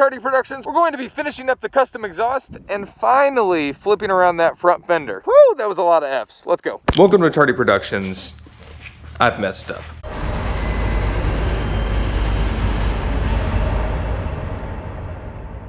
Tardy Productions. We're going to be finishing up the custom exhaust and finally flipping around that front fender. Woo, that was a lot of F's. Let's go. Welcome to Tardy Productions. I've messed up.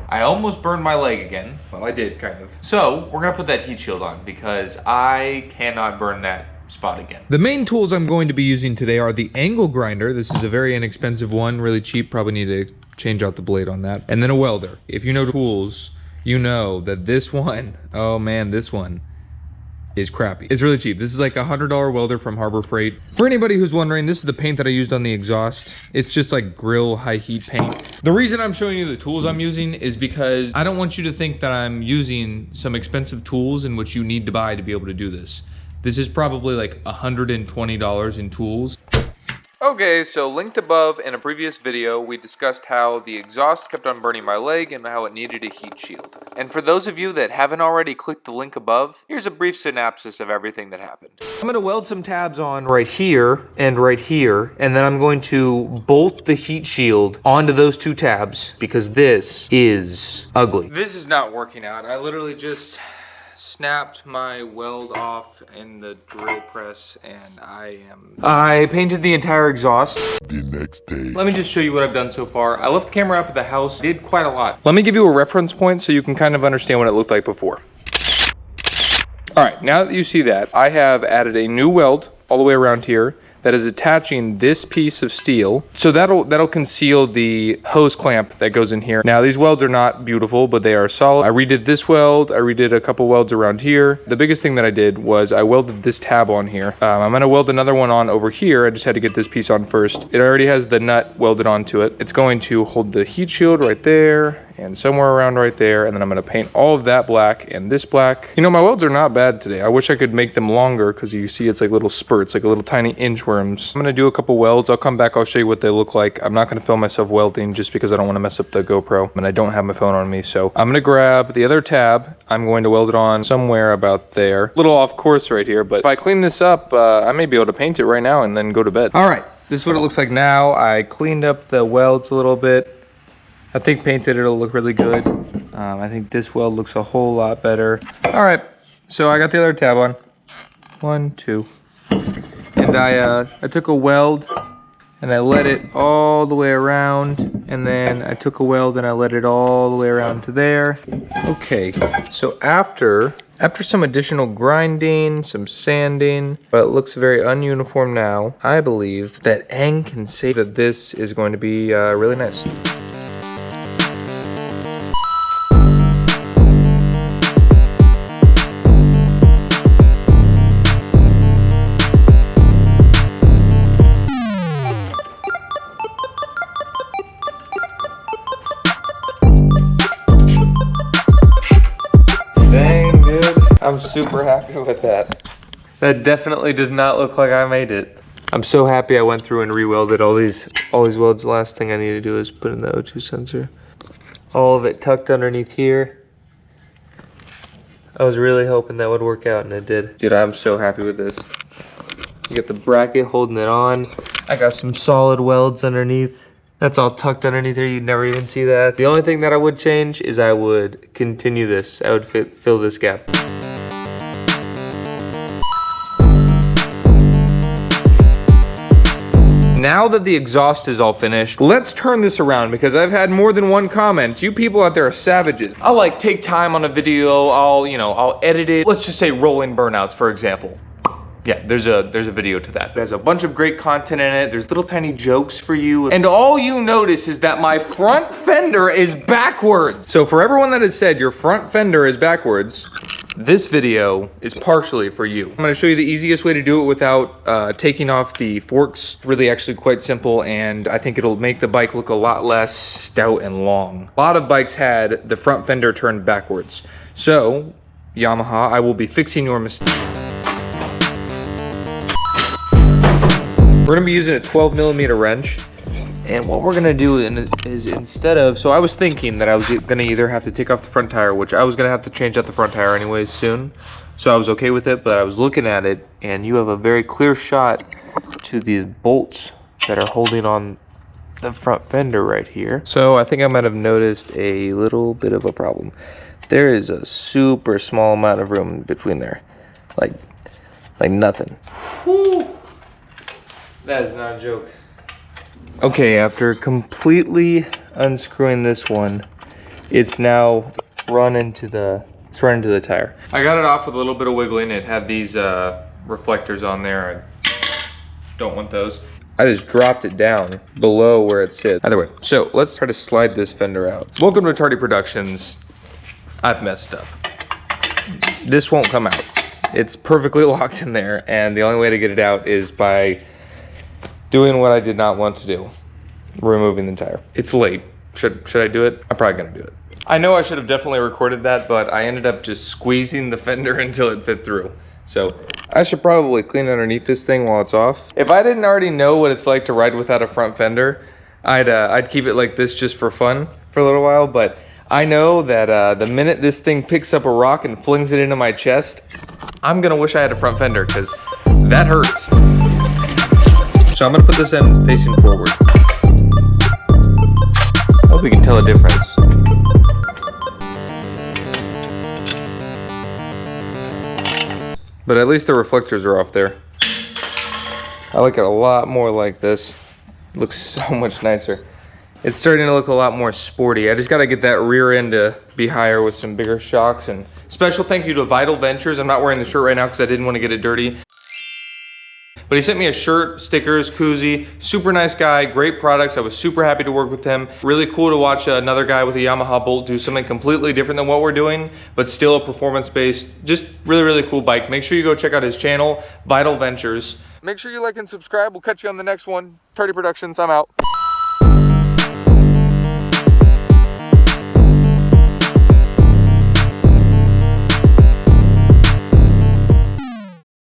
I almost burned my leg again. Well, I did, kind of. So, we're gonna put that heat shield on because I cannot burn that spot again. The main tools I'm going to be using today are the angle grinder. This is a very inexpensive one, really cheap. Probably need to change out the blade on that. And then a welder. If you know tools, you know that this one, oh man, this one is crappy. It's really cheap. This is like a $100 welder from Harbor Freight. For anybody who's wondering, this is the paint that I used on the exhaust. It's just like grill high heat paint. The reason I'm showing you the tools I'm using is because I don't want you to think that I'm using some expensive tools in which you need to buy to be able to do this. This is probably like $120 in tools. Okay, so linked above in a previous video, we discussed how the exhaust kept on burning my leg and how it needed a heat shield. And for those of you that haven't already clicked the link above, here's a brief synopsis of everything that happened. I'm going to weld some tabs on right here, and then I'm going to bolt the heat shield onto those two tabs because this is ugly. This is not working out. I literally just snapped my weld off in the drill press and I painted the entire exhaust the next day. Let me just show you what I've done so far. I left the camera up at the house, did quite a lot. Let me give you a reference point so you can kind of understand what it looked like before. All right, now that you see that, I have added a new weld all the way around here that is attaching this piece of steel. So that'll conceal the hose clamp that goes in here. Now these welds are not beautiful, but they are solid. I redid this weld, I redid a couple welds around here. The biggest thing that I did was I welded this tab on here. I'm gonna weld another one on over here. I just had to get this piece on first. It already has the nut welded onto it. It's going to hold the heat shield right there and somewhere around right there, and then I'm gonna paint all of that black and this black. You know, my welds are not bad today. I wish I could make them longer because you see it's like little spurts, like a little tiny inchworms. I'm gonna do a couple welds. I'll come back, I'll show you what they look like. I'm not gonna film myself welding just because I don't wanna mess up the GoPro, and I don't have my phone on me, so I'm gonna grab the other tab. I'm going to weld it on somewhere about there. A little off course right here, but if I clean this up, I may be able to paint it right now and then go to bed. All right, this is what it looks like now. I cleaned up the welds a little bit. I think painted it'll look really good. I think this weld looks a whole lot better. All right, so I got the other tab on. 1, 2. And I took a weld and I let it all the way around. And then I took a weld and I let it all the way around to there. Okay, so after some additional grinding, some sanding, but it looks very ununiform now, I believe that Aang can say that this is going to be really nice. I'm super happy with that. That definitely does not look like I made it. I'm so happy I went through and re-welded all these welds. The last thing I need to do is put in the O2 sensor. All of it tucked underneath here. I was really hoping that would work out, and it did. Dude, I'm so happy with this. You got the bracket holding it on. I got some solid welds underneath. That's all tucked underneath here. You'd never even see that. The only thing that I would change is I would continue this. I would fill this gap. Now that the exhaust is all finished, let's turn this around because I've had more than one comment. You people out there are savages. I'll like take time on a video, I'll edit it. Let's just say rolling burnouts, for example. Yeah, there's a video to that. There's a bunch of great content in it. There's little tiny jokes for you. And all you notice is that my front fender is backwards. So for everyone that has said your front fender is backwards, this video is partially for you. I'm gonna show you the easiest way to do it without taking off the forks. Really actually quite simple, and I think it'll make the bike look a lot less stout and long. A lot of bikes had the front fender turned backwards. So, Yamaha, I will be fixing your mistake. We're gonna be using a 12mm wrench. And what we're gonna do is instead of, so I was thinking that I was gonna either have to take off the front tire, which I was gonna have to change out the front tire anyways soon. So I was okay with it, but I was looking at it and you have a very clear shot to these bolts that are holding on the front fender right here. So I think I might have noticed a little bit of a problem. There is a super small amount of room between there. Like nothing. Whew. That is not a joke. Okay, after completely unscrewing this one, it's now run into the tire. I got it off with a little bit of wiggling. It had these reflectors on there. I don't want those. I just dropped it down below where it sits. Either way, so let's try to slide this fender out. Welcome to Tardy Productions. I've messed up. This won't come out. It's perfectly locked in there, and the only way to get it out is by doing what I did not want to do. Removing the tire. It's late. Should I do it? I'm probably gonna do it. I know I should have definitely recorded that, but I ended up just squeezing the fender until it fit through. So I should probably clean underneath this thing while it's off. If I didn't already know what it's like to ride without a front fender, I'd keep it like this just for fun for a little while, but I know that the minute this thing picks up a rock and flings it into my chest, I'm gonna wish I had a front fender, because that hurts. So I'm gonna put this end facing forward. Hope we can tell a difference. But at least the reflectors are off there. I like it a lot more like this. It looks so much nicer. It's starting to look a lot more sporty. I just gotta get that rear end to be higher with some bigger shocks. And special thank you to Vital Ventures. I'm not wearing the shirt right now because I didn't want to get it dirty. But he sent me a shirt, stickers, koozie. Super nice guy, great products. I was super happy to work with him. Really cool to watch another guy with a Yamaha Bolt do something completely different than what we're doing, but still a performance-based, just really, really cool bike. Make sure you go check out his channel, Vital Ventures. Make sure you like and subscribe. We'll catch you on the next one. Tardy Productions, I'm out.